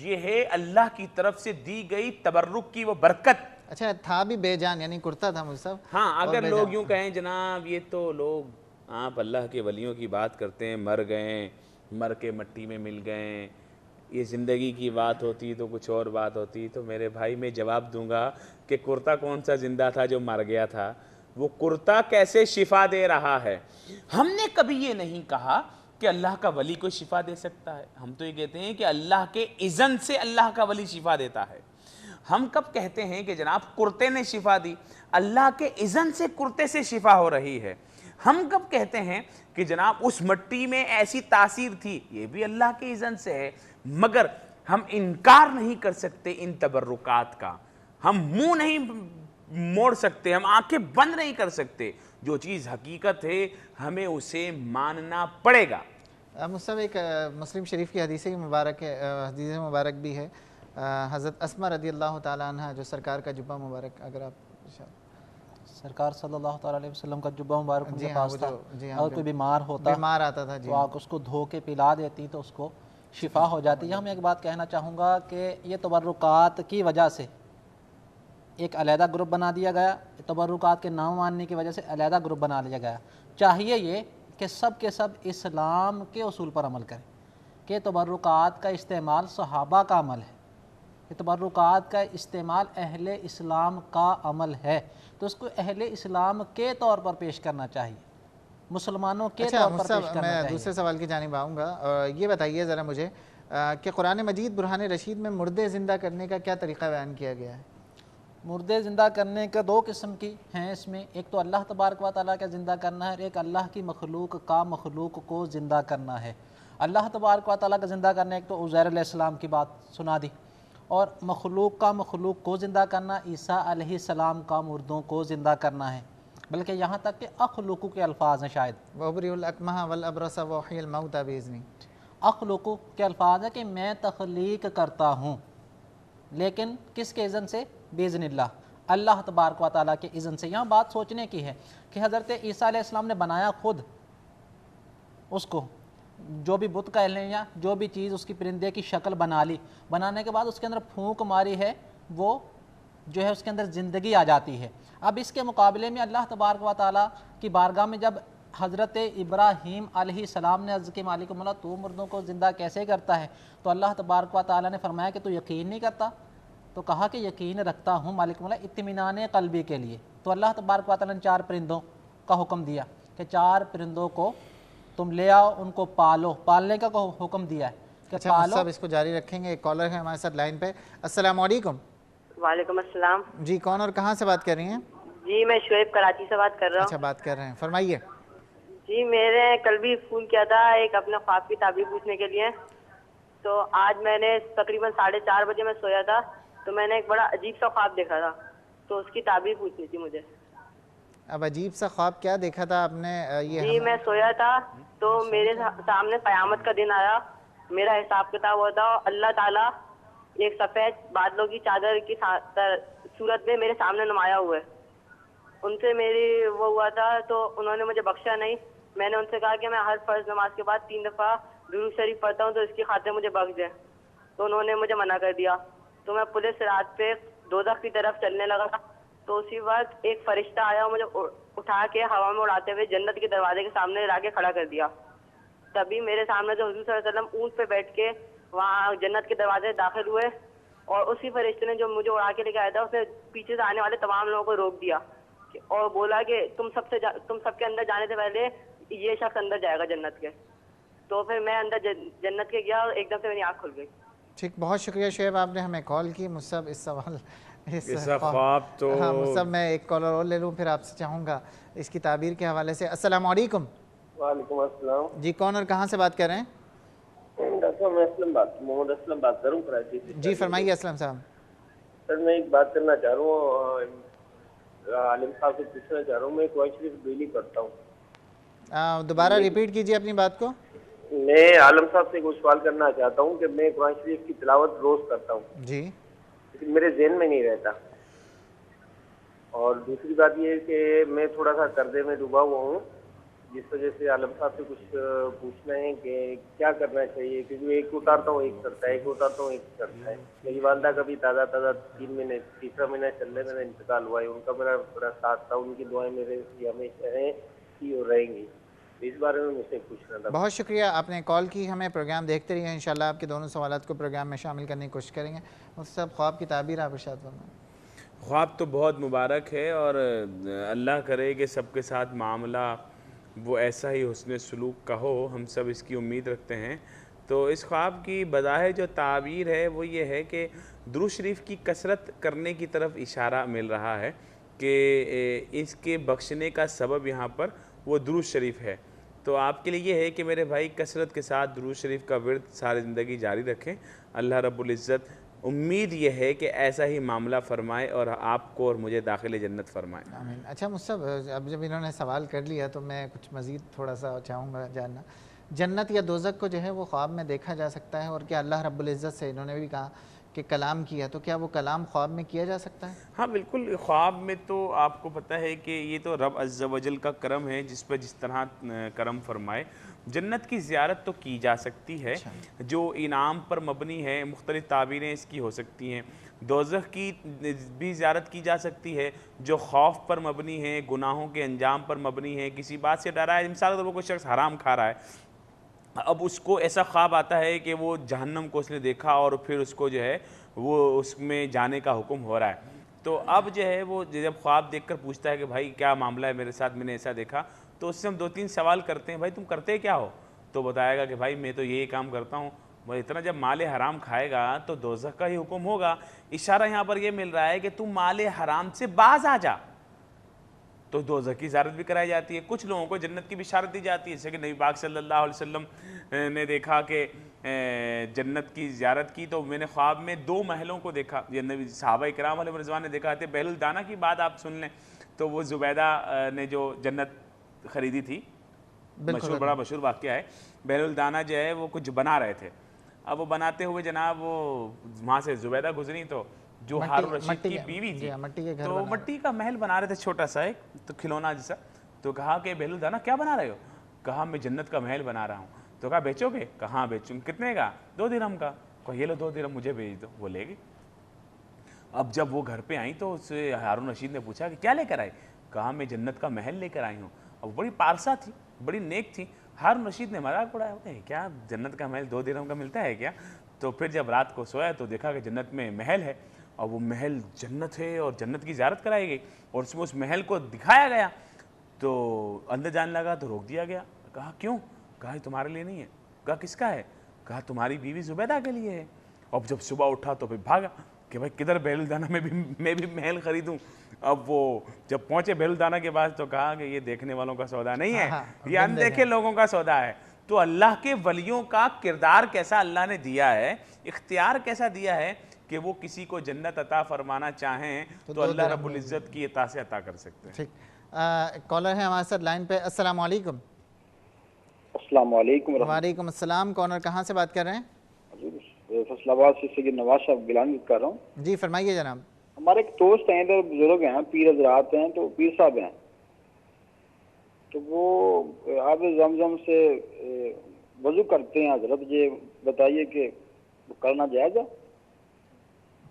ये है अल्लाह की तरफ से दी गई तबर्रुक की वो बरकत। अच्छा, था भी बेजान, यानी कुर्ता था मुसहफ। हाँ, अगर लोग यूं कहें जनाब ये तो लोग आप अल्लाह के वलियों की बात करते हैं, मर गए, मर के मट्टी में मिल गए, ये ज़िंदगी की बात होती तो कुछ और बात होती। तो मेरे भाई मैं जवाब दूंगा कि कुर्ता कौन सा ज़िंदा था जो मर गया था, वो कुर्ता कैसे शिफा दे रहा है। हमने कभी ये नहीं कहा कि अल्लाह का वली को शिफा दे सकता है, हम तो ये कहते हैं कि अल्लाह के इज़्ज़न से अल्लाह का वली शिफा देता है। हम कब कहते हैं कि जनाब कुर्ते ने शिफा दी, अल्लाह के इज़्ज़न से कुर्ते से शिफा हो रही है। हम कब कहते हैं कि जनाब उस मिट्टी में ऐसी तासीर थी, ये भी अल्लाह के इज़्ज़न से है। मगर हम इनकार नहीं कर सकते इन तबर्रुकात का, हम मुंह नहीं मोड़ सकते, हम आंखें बंद नहीं कर सकते। जो चीज़ हकीकत है हमें उसे मानना पड़ेगा। मुसहफ एक मुस्लिम शरीफ की हदीस मुबारक है, हदीस मुबारक भी है, हज़रत अस्मा रदी अल्लाह ताला अन्हा, जो सरकार का जुब्बा मुबारक, अगर आप सरकार सल्लल्लाहु अलैहि वसल्लम का जुब्बा मुबारक उनके पास था, जी हाँ, अगर कोई बीमार आता था जी, तो आप उसको धो के पिला देती तो उसको शिफा हो जाती है। मैं एक बात कहना चाहूँगा कि ये तबर्रुकात की वजह से एक अलहदा ग्रुप बना दिया गया, तबर्रुकात के नाम मानने की वजह से अलहदा ग्रुप बना लिया गया। चाहिए ये कि सब के सब इस्लाम के उसूल पर अमल करें कि तबर्रुकात का इस्तेमाल सहाबा का अमल है, कि तबर्रुकात का इस्तेमाल अहले इस्लाम का अमल है, तो उसको अहले इस्लाम के तौर पर पेश करना चाहिए, मुसलमानों के तौर पर पेश करना चाहिए। मैं दूसरे सवाल की जानिब आऊँगा। ये बताइए ज़रा मुझे कि कुरान मजीद बुरहान रशीद में मुर्दे ज़िंदा करने का क्या तरीक़ा बयान किया गया है? मुर्दे ज़िंदा करने का दो किस्म की हैं इसमें, एक तो अल्लाह तबारक व तआला का ज़िंदा करना है, एक अल्लाह की मखलूक का मखलूक को ज़िंदा करना है। अल्लाह तबारक व तआला का ज़िंदा करना, एक तो उज़ैर अलैहिस्सलाम की बात सुना दी, और मखलूक का मखलूक को ज़िंदा करना ईसा अलैहिस्सलाम का मुर्दों को ज़िंदा करना है। बल्कि यहाँ तक कि अखलुकु के अल्फाज हैं, शायद वबरिउल अकमह वल अबरस व उहियल मौता बिइज़नी, अखलुकु के अल्फाज है कि मैं तख्लीक करता हूँ, लेकिन किसके इज़्ज़न से? बिइज़्निल्लाह, अल्लाह तबारक व तआला के इज़्ज़न से। यहाँ बात सोचने की है कि हज़रत ईसा अलैहिस्सलाम ने बनाया खुद उसको, जो भी बुत कह लें या जो भी चीज़ उसकी परिंदे की शक्ल बना ली, बनाने के बाद उसके अंदर फूंक मारी है, वो जो है उसके अंदर ज़िंदगी आ जाती है। अब इसके मुकाबले में अल्लाह तबारक व तआला की बारगाह में जब हज़रत इब्राहीम अलैहिस्सलाम ने अर्ज़ की मालिक मौला तू मुर्दों को ज़िंदा कैसे करता है, तो अल्लाह तबारक व तआला ने फरमाया कि तू यकीन नहीं करता, तो कहा कि यकीन रखता हूँ मालिक मौला इत्मीनान क़ल्बी के लिए। तो अल्लाह तबारक व तआला ने 4 परिंदों का हुक्म दिया कि 4 परिंदों को तुम ले आओ, उनको पालो, पालने का हुक्म दिया है कि अच्छा, पालो। सब इसको जारी रखेंगे। एक कॉलर है हमारे साथ लाइन पे। अस्सलाम वालेकुम। वालेकुम अस्सलाम जी, कौन और कहाँ से बात कर रही हैं? जी, मैं शुएब कराची से बात कर रहा हूँ। अच्छा, बात कर रहे हैं, फरमाइए। जी, मेरे कल भी फ़ोन किया था एक अपने ख्वाब की ताबीर पूछने के लिए। तो आज मैंने तकरीबन 4:30 बजे मैं सोया था, तो मैंने एक बड़ा अजीब सा ख्वाब देखा था, तो उसकी ताबीर पूछनी थी मुझे। अब अजीब सा ख्वाब क्या देखा था आपने? जी, मैं सोया था तो मेरे सामने क़यामत का दिन आया, मेरा हिसाब किताब होता और अल्लाह ताला एक सफ़ेद बादलों की चादर की सूरत में मेरे सामने नुमाया हुआ है। उनसे मेरी वो हुआ था तो उन्होंने मुझे बख्शा नहीं। मैंने उनसे कहा कि मैं हर फ़र्ज़ नमाज के बाद 3 दफ़ा दुरूद शरीफ पढ़ता हूँ, तो इसकी खातिर मुझे बख्श दें। तो उन्होंने मुझे मना कर दिया। तो मैं पुलिस रात पे दोज़ख की तरफ चलने लगा, तो उसी वक्त एक फरिश्ता आया और मुझे उठा के हवा में उड़ाते हुए जन्नत के दरवाजे के सामने ला के खड़ा कर दिया। तभी मेरे सामने जो हुजूर सल्लल्लाहु अलैहि वसल्लम ऊँट पे बैठ के वहाँ जन्नत के दरवाजे दाखिल हुए, और उसी फरिश्ते ने जो मुझे उड़ा के लेके आया था उसने पीछे से आने वाले तमाम लोगों को रोक दिया और बोला कि तुम सबके अंदर जाने से पहले ये शख्स अंदर जाएगा जन्नत के। तो फिर मैं अंदर जन्नत के गया और एकदम से मेरी आँख खुल गई। ठीक, बहुत शुक्रिया शुएब, आपने हमें कॉल की। मुझसे इस सवाल ख्वाब तो हाँ, मुझसे मैं एक कॉलर और ले लूँ, फिर आपसे चाहूँगा इसकी ताबीर के हवाले से। अस्सलाम वालेकुम। वालेकुम अस्सलाम। जी, कौन और कहाँ से बात कर रहे हैं? मोहम्मद असलम बात कर रहा हूँ कराची से। जी, फरमाइए असलम साहब। सर, मैं एक बात करना चाह रहा हूँ, आलिम साहब से पूछना चाह रहा हूँ। मैं कुरान शरीफ डेली पढ़ता हूँ। दोबारा रिपीट कीजिए अपनी बात को। मैं आलम साहब से कुछ सवाल करना चाहता हूँ कि मैं कुरान शरीफ की तिलावत रोज करता हूँ जी, लेकिन मेरे ज़हन में नहीं रहता। और दूसरी बात ये है कि मैं थोड़ा सा कर्जे में डूबा हुआ हूँ, जिस वजह से आलम साहब से कुछ पूछना है कि क्या करना चाहिए, क्योंकि एक उतारता हूँ एक करता है, एक उतारता हूँ एक करता है। मेरी वालदा का भी ताज़ा 3 महीने, तीसरा महीना चलने मेरा इंतकाल हुआ है। उनका मेरा बड़ा साथ था, उनकी दुआएं मेरे लिए हमेशा हैं कि और रहेंगी। इस बारे में मुझसे पूछना था। बहुत शुक्रिया आपने कॉल की, हमें प्रोग्राम देखते रहिए, इंशाल्लाह आपके दोनों सवालात को प्रोग्राम में शामिल करने की कोशिश करेंगे। मुफ्ती साहब, ख्वाब की ताबीर आप इरशाद फरमाएं। ख्वाब तो बहुत मुबारक है और अल्लाह करे कि सबके साथ मामला वो ऐसा ही हुस्न सलूक का हो, हम सब इसकी उम्मीद रखते हैं। तो इस ख्वाब की बज़ाहिर जो ताबीर है वो ये है कि दुरूद शरीफ की कसरत करने की तरफ इशारा मिल रहा है कि इसके बख्शने का सबब यहाँ पर वो दुरूद शरीफ है। तो आपके लिए ये है कि मेरे भाई कसरत के साथ दुरूद शरीफ का विर्द सारी ज़िंदगी जारी रखें। अल्लाह रब्बुल इज़्ज़त उम्मीद ये है कि ऐसा ही मामला फरमाए और आपको और मुझे दाखिल जन्नत फरमाए। आमीन। अच्छा मुस्तफ़, अब जब इन्होंने सवाल कर लिया तो मैं कुछ मज़ीद थोड़ा सा चाहूँगा जानना, जन्नत या दोज़ख को जो है वो ख्वाब में देखा जा सकता है? और क्या अल्लाह रब्बुल इज़्ज़त से, इन्होंने भी कहा कि कलाम किया, तो क्या वो कलाम ख्वाब में किया जा सकता है? हाँ बिल्कुल, ख्वाब में तो आपको पता है कि ये तो रब अज़्ज़ वजल का करम है, जिस पर जिस तरह करम फरमाए। जन्नत की ज़ियारत तो की जा सकती है, जो इनाम पर मबनी है, मुख्तलिफ़ ताबीरें इसकी हो सकती हैं। दोज़ख की भी ज़ियारत की जा सकती है, जो खौफ पर मबनी है, गुनाहों के अंजाम पर मबनी है, किसी बात से डरा है। मिसाल के तौर पर कोई शख्स हराम खा रहा है, अब उसको ऐसा ख्वाब आता है कि वो जहन्नम को उसने देखा और फिर उसको जो है वो उसमें जाने का हुक्म हो रहा है। तो अब जो है वो जब ख्वाब देखकर पूछता है कि भाई क्या मामला है मेरे साथ, मैंने ऐसा देखा, तो उससे हम 2-3 सवाल करते हैं, भाई तुम करते क्या हो? तो बताएगा कि भाई मैं तो यही काम करता हूँ। भाई इतना जब माले हराम खाएगा तो दोज़ख का ही हुक्म होगा। इशारा यहाँ पर यह मिल रहा है कि तुम माले हराम से बाज आ जा, तो दोज़ख की ज़ियारत भी कराई जाती है। कुछ लोगों को जन्नत की बिशारत दी जाती है, जैसे कि नबी पाक सल्लल्लाहु अलैहि वसल्लम ने देखा कि जन्नत की ज़ियारत की, तो मैंने ख्वाब में 2 महलों को देखा। ये नबी सहाबा इकराम अलैहिम रिज़वान ने देखा थे। बहलुल दाना की बात आप सुन लें, तो वो ज़ुबैदा ने जो जन्नत ख़रीदी थी, मशहूर, बड़ा मशहूर वाक़या है। बहलुल दाना जो है वो कुछ बना रहे थे। अब वो बनाते हुए जनाब वो वहाँ से ज़ुबैदा गुजरी, तो जो हारून रशीद की बीवी थी, तो मट्टी का महल बना रहे थे, छोटा सा एक तो खिलौना जैसा। तो कहा कि बहलुल दाना क्या बना रहे हो? कहा मैं जन्नत का महल बना रहा हूँ। तो कहा बेचोगे? कहाँ बेचूँ? कितने का? 2 दिरहम का। कहा ये लो 2 दिरहम मुझे भेज दो। वो ले गई। अब जब वो घर पे आई तो उससे हारून रशीद ने पूछा कि क्या लेकर आई? कहा मैं जन्नत का महल लेकर आई हूँ। अब बड़ी पारसा थी, बड़ी नेक थी। हारून रशीद ने मजाक उड़ाया, क्या जन्नत का महल 2 दिरहम का मिलता है क्या? तो फिर जब रात को सोया तो देखा कि जन्नत में महल है, और वो महल जन्नत है और जन्नत की ज़ियारत कराई गई और उसमें उस महल को दिखाया गया। तो अंदर जाने लगा तो रोक दिया गया। कहा क्यों? कहा तुम्हारे लिए नहीं है। कहा किसका है? कहा तुम्हारी बीवी ज़ुबैदा के लिए है। अब जब सुबह उठा तो फिर भागा कि भाई किधर बहलुल दाना में मैं भी महल खरीदूं। अब वो जब पहुंचे बहलुल दाना के पास तो कहा कि ये देखने वालों का सौदा नहीं है, ये अनदेखे लोगों का सौदा है। तो अल्लाह के वलियों का किरदार कैसा अल्लाह ने दिया है, इख्तियार कैसा दिया है कि वो किसी को जन्नत अता फरमाना चाहें तो अल्लाह रब्बुल इज़्ज़त की अता से अता कर सकते हैं। ठीक, कॉलर है हमारे साथ लाइन पे। अस्सलाम वालेकुम। अस्सलाम वालेकुम। वालेकुम अस्सलाम। कौन और कहाँ से बात कर रहे हैं? फैसलाबाद से सैयद नवाज साहब गिलानी कर रहा हूँ। जी फरमाइए जनाब। हमारे एक दोस्त हैं इधर, बुजुर्ग हैं, पीर हजरात हैं, तो पीर साहब हैं, तो वो आब जमजम से वजू करते हैं। हजरत ये बताइए कि करना जायज़ है?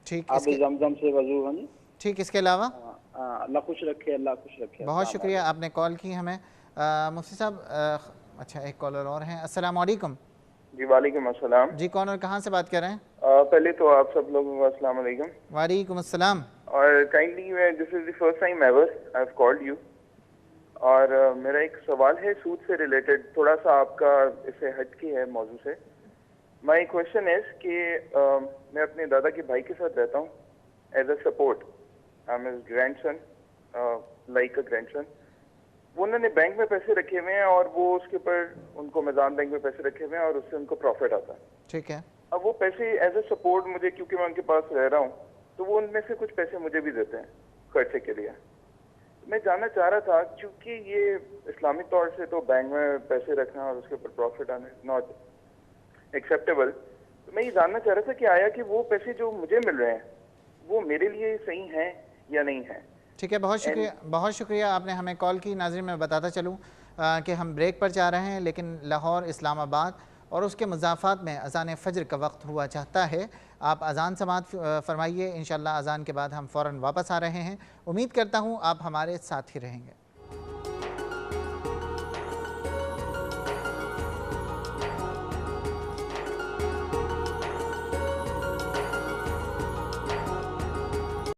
ठीक, आब जमजम से वजू। हाँ जी ठीक, इसके अलावा? अल्लाह खुश रखे, अल्लाह खुश रखे। बहुत शुक्रिया आपने कॉल की हमें। मुफ्ती साहब, अच्छा एक कॉलर और हैं। अस्सलाम वालेकुम। जी वालेकुम अस्सलाम। जी कौन और कहाँ से बात कर रहे हैं? पहले तो आप सब लोगों को अस्सलाम वालेकुम। वालेकुम अस्सलाम। और kindly this is the first time ever I have called you, और मेरा एक सवाल है सूद से रिलेटेड, थोड़ा सा आपका इससे हटके है मौजू से। माय क्वेश्चन इज कि मैं अपने दादा के भाई के साथ रहता हूँ as a support. I am his grandson, like a grandson. वो उन्होंने बैंक में पैसे रखे हुए हैं और वो उसके ऊपर उनको मैदान बैंक में पैसे रखे हुए हैं और उससे उनको प्रॉफिट आता है। ठीक है। अब वो पैसे एज ए सपोर्ट मुझे, क्योंकि मैं उनके पास रह रहा हूँ, तो वो उनमें से कुछ पैसे मुझे भी देते हैं खर्चे के लिए। मैं जानना चाह रहा था, क्योंकि ये इस्लामिक तौर से तो बैंक में पैसे रखना और उसके ऊपर प्रॉफिट आना नॉट एक्सेप्टेबल, तो मैं ये जानना चाह रहा था कि आया कि वो पैसे जो मुझे मिल रहे हैं वो मेरे लिए सही हैं या नहीं है। ठीक है, बहुत शुक्रिया, बहुत शुक्रिया आपने हमें कॉल की। नाज़रीन मैं बताता चलूँ कि हम ब्रेक पर जा रहे हैं, लेकिन लाहौर, इस्लामाबाद और उसके मज़ाफ़ात में अज़ान फ़जर का वक्त हुआ चाहता है। आप अज़ान समात फ़रमाइए, इंशाअल्लाह अज़ान के बाद हम फ़ौरन वापस आ रहे हैं। उम्मीद करता हूँ आप हमारे साथ ही रहेंगे।